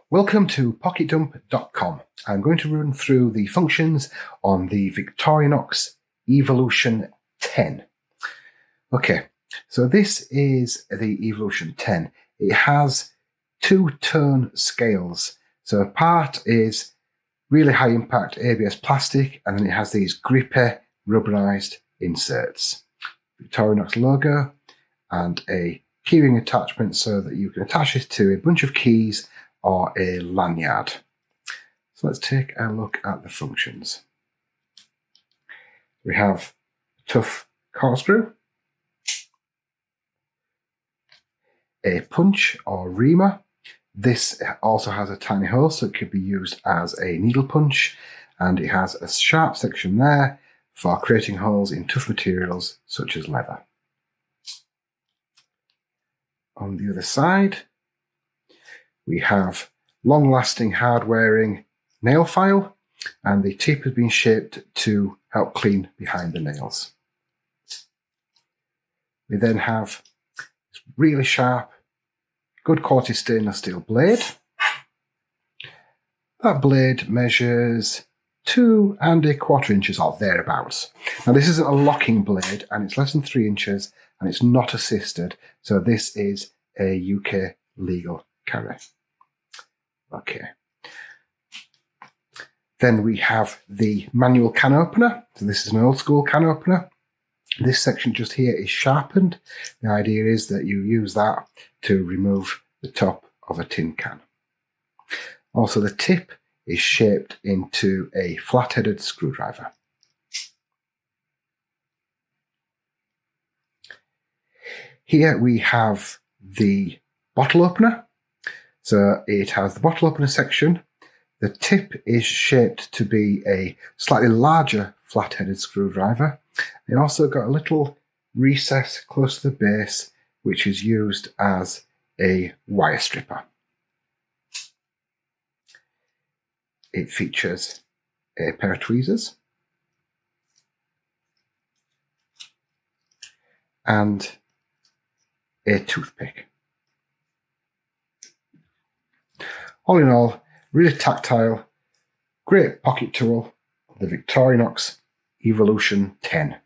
Welcome to PocketDump.com. I'm going to run through the functions on the Victorinox Evolution 10. Okay, so this is the Evolution 10. It has two-tone scales. So part is really high impact ABS plastic, and then it has these grippy rubberized inserts. Victorinox logo and a keyring attachment so that you can attach it to a bunch of keys or a lanyard. So let's take a look at the functions. We have a tough corkscrew, a punch or reamer. This also has a tiny hole, so it could be used as a needle punch, and it has a sharp section there for creating holes in tough materials such as leather. On the other side, we have long-lasting, hard-wearing nail file, and the tip has been shaped to help clean behind the nails. We then have this really sharp, good quality stainless steel blade. That blade measures 2 1/4 inches or thereabouts. Now this isn't a locking blade, and it's less than 3 inches, and it's not assisted, so this is a UK legal carry. Okay. Then we have the manual can opener. So this is an old school can opener. This section just here is sharpened. The idea is that you use that to remove the top of a tin can. Also, the tip is shaped into a flat-headed screwdriver. Here we have the bottle opener. So it has the bottle opener section. The tip is shaped to be a slightly larger flat-headed screwdriver. It also got a little recess close to the base, which is used as a wire stripper. It features a pair of tweezers and a toothpick. All in all, really tactile, great pocket tool, the Victorinox Evolution 10.